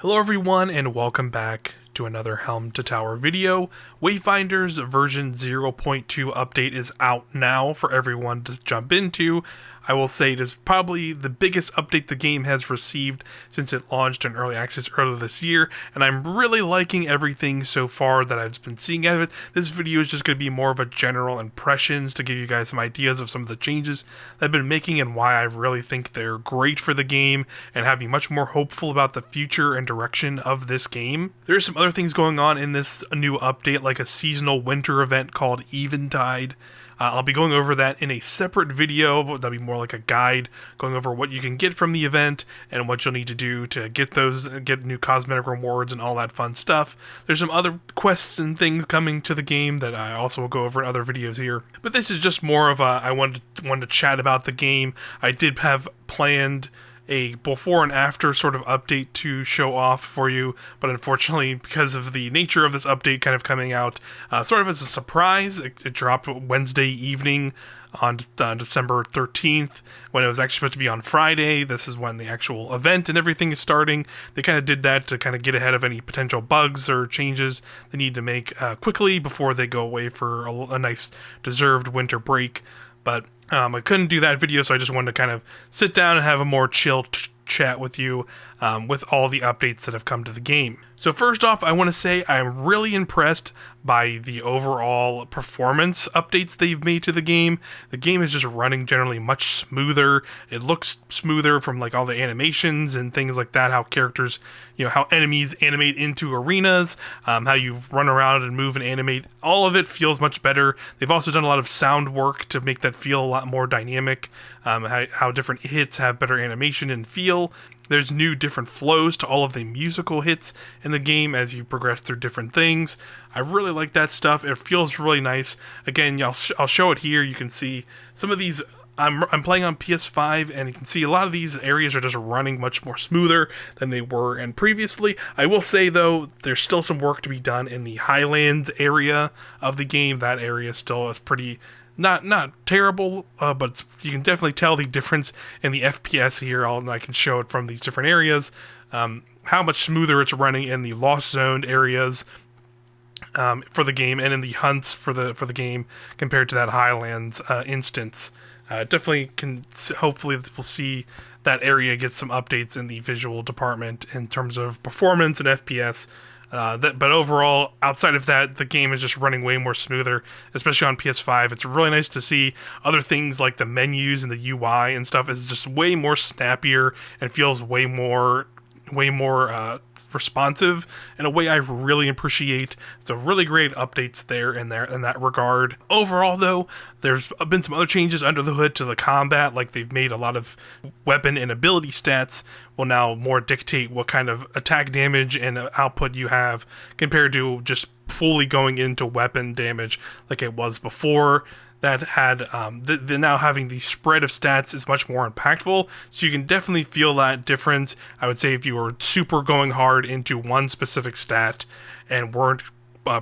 Hello everyone and welcome back to another Helm to Tower video. Wayfinder's version 0.2 update is out now for everyone to jump into. I will say it is probably the biggest update the game has received since it launched in early access earlier this year, and I'm really liking everything so far that I've been seeing out of it. This video is just going to be more of a general impressions to give you guys some ideas of some of the changes that I've been making and why I really think they're great for the game and have me much more hopeful about the future and direction of this game. There's some other things going on in this new update, like a seasonal winter event called Eventide. I'll be going over that in a separate video. That'll be more like a guide going over what you can get from the event and what you'll need to do to get new cosmetic rewards and all that fun stuff. There's some other quests and things coming to the game that I also will go over in other videos here. But this is just more of I wanted to chat about the game. I did have planned a before and after sort of update to show off for you, but unfortunately, because of the nature of this update kind of coming out sort of as a surprise, it dropped Wednesday evening on December 13th, when it was actually supposed to be on Friday. This is when the actual event and everything is starting. They kind of did that to kind of get ahead of any potential bugs or changes they need to make quickly before they go away for a nice deserved winter break. But I couldn't do that video, so I just wanted to kind of sit down and have a more chill chat with you with all the updates that have come to the game. So first off, I want to say I'm really impressed by the overall performance updates they've made to the game. The game is just running generally much smoother. It looks smoother from like all the animations and things like that, how characters, how enemies animate into arenas, how you run around and move and animate. All of it feels much better. They've also done a lot of sound work to make that feel a lot more dynamic, how different hits have better animation and feel. There's new different flows to all of the musical hits in the game as you progress through different things. I really like that stuff. It feels really nice. Again, I'll show it here. You can see some of these. I'm playing on PS5, and you can see a lot of these areas are just running much more smoother than they were in previously. I will say, though, there's still some work to be done in the Highlands area of the game. That area still is pretty not terrible, but you can definitely tell the difference in the FPS here. I can show it from these different areas, how much smoother it's running in the Lost Zone areas for the game, and in the hunts for the game compared to that Highlands instance. Definitely can. Hopefully, we'll see that area get some updates in the visual department in terms of performance and FPS. But overall, outside of that, the game is just running way more smoother, especially on PS5. It's really nice to see other things like the menus and the UI and stuff is just way more snappier and feels way more responsive in a way I really appreciate. So really great updates there in that regard. Overall, though, there's been some other changes under the hood to the combat, like they've made a lot of weapon and ability stats will now more dictate what kind of attack damage and output you have compared to just fully going into weapon damage like it was before. That had the now having the spread of stats is much more impactful, so you can definitely feel that difference. I would say if you were super going hard into one specific stat and weren't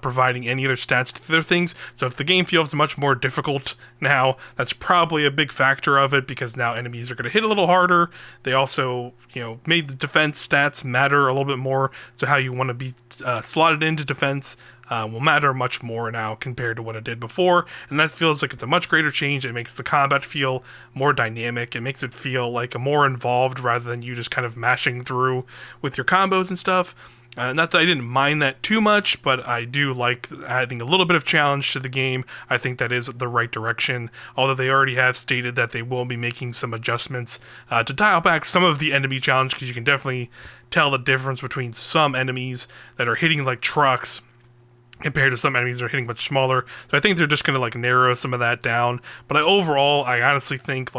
providing any other stats to other things. So if the game feels much more difficult now, that's probably a big factor of it, because now enemies are going to hit a little harder. They also, made the defense stats matter a little bit more. So how you want to be slotted into defense will matter much more now compared to what it did before, and that feels like it's a much greater change. It makes the combat feel more dynamic. It makes it feel like a more involved rather than you just kind of mashing through with your combos and stuff. Not that I didn't mind that too much, but I do like adding a little bit of challenge to the game. I think that is the right direction, although they already have stated that they will be making some adjustments to dial back some of the enemy challenge, because you can definitely tell the difference between some enemies that are hitting like trucks compared to some enemies that are hitting much smaller. So I think they're just going to narrow some of that down. But overall, I honestly think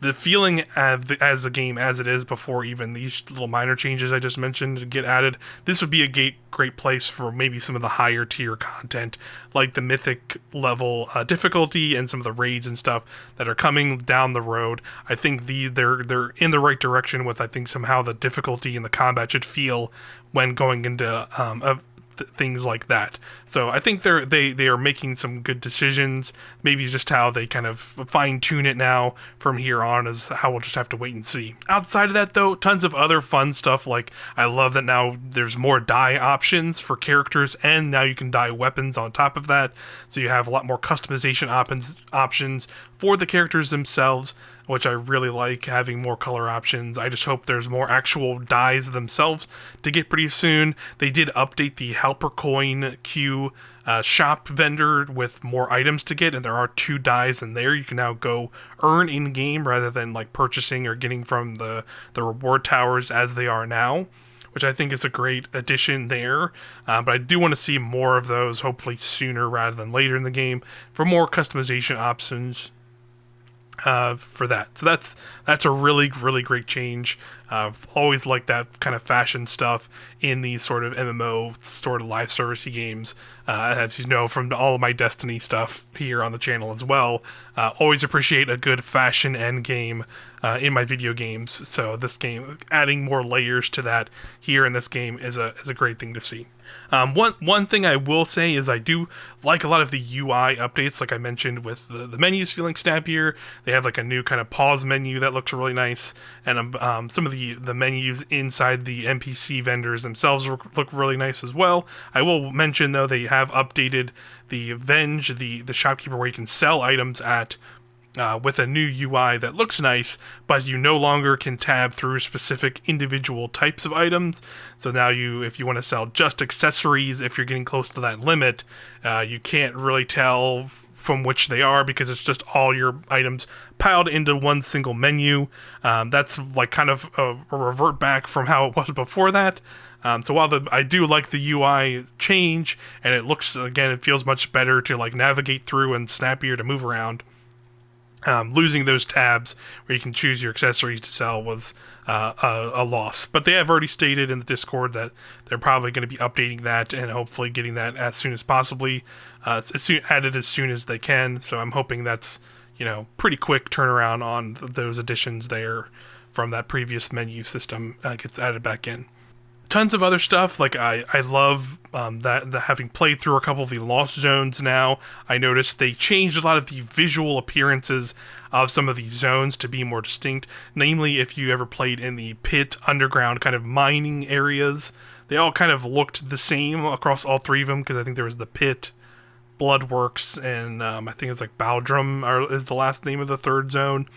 the feeling as the game as it is before even these little minor changes I just mentioned get added, this would be a great place for maybe some of the higher tier content, like the mythic level difficulty and some of the raids and stuff that are coming down the road. I think they're in the right direction with, I think, somehow the difficulty and the combat should feel when going into things like that. So I think they are making some good decisions. Maybe just how they kind of fine tune it now from here on is how we'll just have to wait and see. Outside of that, though, tons of other fun stuff. Like, I love that now there's more dye options for characters, and now you can dye weapons on top of that. So you have a lot more customization options for the characters themselves, which I really like, having more color options. I just hope there's more actual dyes themselves to get pretty soon. They did update the Helper Coin Q shop vendor with more items to get, and there are 2 dyes in there you can now go earn in-game rather than like purchasing or getting from the reward towers as they are now, which I think is a great addition there. But I do want to see more of those, hopefully sooner rather than later in the game, for more customization options for that. So that's a really, really great change. I've always liked that kind of fashion stuff in these sort of MMO sort of live servicey games. As you know from all of my Destiny stuff here on the channel as well, always appreciate a good fashion end game in my video games. So this game, adding more layers to that here in this game is a great thing to see. One thing I will say is I do like a lot of the UI updates, like I mentioned, with the menus feeling snappier. They have like a new kind of pause menu that looks really nice, and some of the menus inside the NPC vendors themselves look really nice as well. I will mention, though, they have updated the Venge, the shopkeeper where you can sell items at, with a new UI that looks nice, but you no longer can tab through specific individual types of items. So now if you want to sell just accessories, if you're getting close to that limit, you can't really tell from which they are because it's just all your items piled into one single menu. That's like kind of a revert back from how it was before that. So while I do like the UI change, and it looks, again, it feels much better to like navigate through and snappier to move around, losing those tabs where you can choose your accessories to sell was a loss. But they have already stated in the Discord that they're probably going to be updating that and hopefully getting that as soon as possibly, added as soon as they can. So I'm hoping that's, pretty quick turnaround on those additions there from that previous menu system gets added back in. Tons of other stuff, like I love that having played through a couple of the Lost Zones now, I noticed they changed a lot of the visual appearances of some of these zones to be more distinct. Namely, if you ever played in the pit underground kind of mining areas, they all kind of looked the same across all 3 of them, because I think there was the pit, Bloodworks, and I think it's like Baldrum is the last name of the 3rd zone.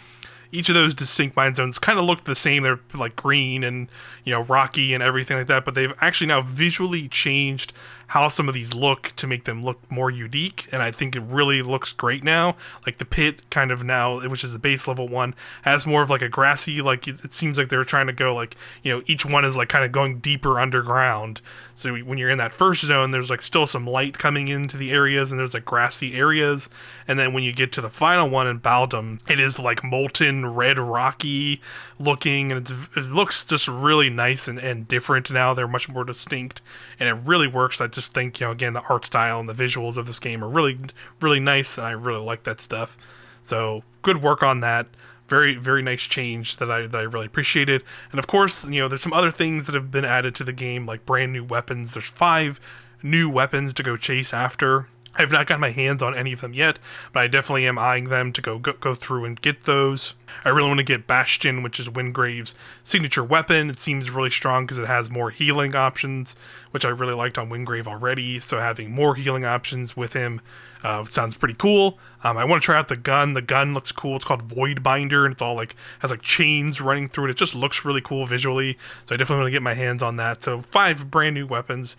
Each of those distinct mine zones kind of look the same. They're like green and, rocky and everything like that, but they've actually now visually changed how some of these look to make them look more unique, and I think it really looks great now. Like the pit kind of now, which is the base level one, has more of like a grassy, like it seems like they're trying to go like, each one is like kind of going deeper underground. So when you're in that first zone, there's like still some light coming into the areas, and there's like grassy areas, and then when you get to the final one in Baldum, it is like molten red rocky looking, and it looks just really nice and different now. They're much more distinct, and it really works. I just think, again, the art style and the visuals of this game are really, really nice, and I really like that stuff. So good work on that. Very, very nice change that I really appreciated. And of course, there's some other things that have been added to the game, like brand new weapons. There's 5 new weapons to go chase after. I've not got my hands on any of them yet, but I definitely am eyeing them to go through and get those. I really want to get Bastion, which is Wingrave's signature weapon. It seems really strong because it has more healing options, which I really liked on Wingrave already. So having more healing options with him sounds pretty cool. I want to try out the gun. The gun looks cool. It's called Voidbinder, and it's all has like chains running through it. It just looks really cool visually. So I definitely want to get my hands on that. So 5 brand new weapons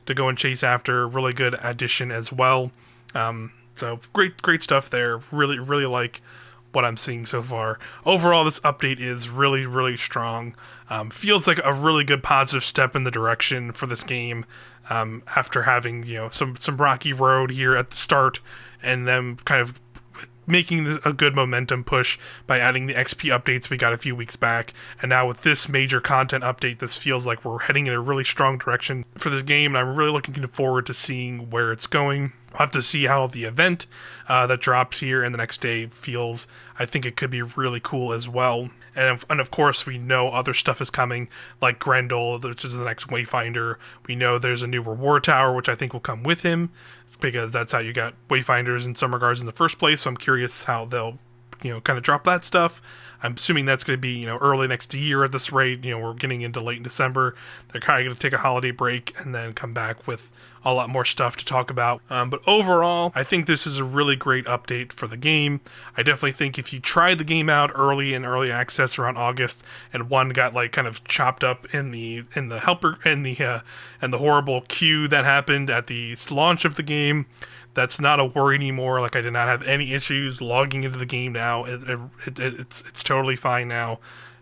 to go and chase after. Really good addition as well. So great stuff there. Really, really like what I'm seeing so far. Overall, this update is really, really strong. Feels like a really good positive step in the direction for this game, after having some rocky road here at the start, and then kind of making a good momentum push by adding the XP updates we got a few weeks back. And now with this major content update, this feels like we're heading in a really strong direction for this game, and I'm really looking forward to seeing where it's going. We'll have to see how the event that drops here and the next day feels. I think it could be really cool as well. And of course, we know other stuff is coming, like Grendel, which is the next Wayfinder. We know there's a new reward tower, which I think will come with him, because that's how you got Wayfinders in some regards in the first place. So I'm curious how they'll, kind of drop that stuff. I'm assuming that's going to be, early next year at this rate. We're getting into late December. They're kind of going to take a holiday break and then come back with a lot more stuff to talk about. But overall, I think this is a really great update for the game. I definitely think if you tried the game out early in early access around August, and one got kind of chopped up in the helper and the horrible queue that happened at the launch of the game, that's not a worry anymore. I did not have any issues logging into the game now. It's totally fine now.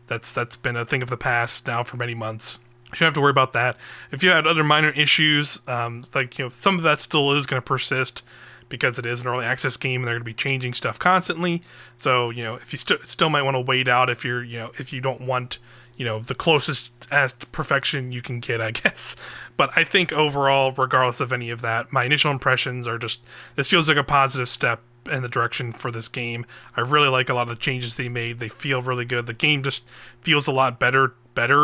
That's been a thing of the past now for many months. You shouldn't have to worry about that. If you had other minor issues, some of that still is going to persist because it is an early access game and they're going to be changing stuff constantly. So, if you still might want to wait out if you're, if you don't want, the closest as to perfection you can get, I guess. But I think overall, regardless of any of that, my initial impressions are just, this feels like a positive step in the direction for this game. I really like a lot of the changes they made. They feel really good. The game just feels a lot better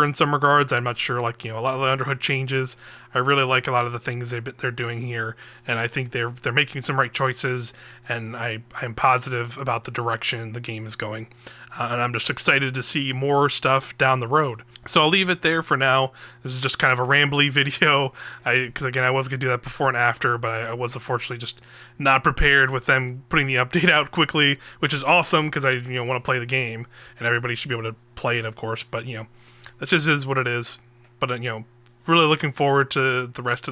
in some regards. I'm not sure, a lot of the Underhood changes. I really like a lot of the things they're doing here, and I think they're making some right choices, and I'm positive about the direction the game is going. And I'm just excited to see more stuff down the road. So I'll leave it there for now. This is just kind of a rambly video, because again, I was going to do that before and after, but I was unfortunately just not prepared with them putting the update out quickly, which is awesome because I want to play the game, and everybody should be able to play it, of course, but this just is what it is. But really looking forward to the rest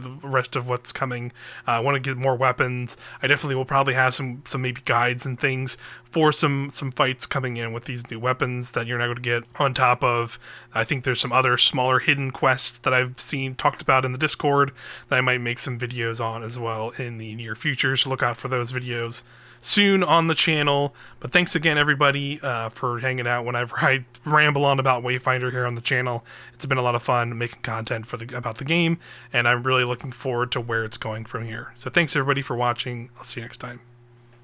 of what's coming. I want to get more weapons. I definitely will probably have some maybe guides and things for some fights coming in with these new weapons that you're not going to get. On top of, I think there's some other smaller hidden quests that I've seen talked about in the Discord that I might make some videos on as well in the near future. So look out for those videos soon on the channel. But thanks again, everybody, for hanging out whenever I ramble on about Wayfinder here on the channel. It's been a lot of fun making content about the game, and I'm really looking forward to where it's going from here. So thanks everybody for watching. I'll see you next time.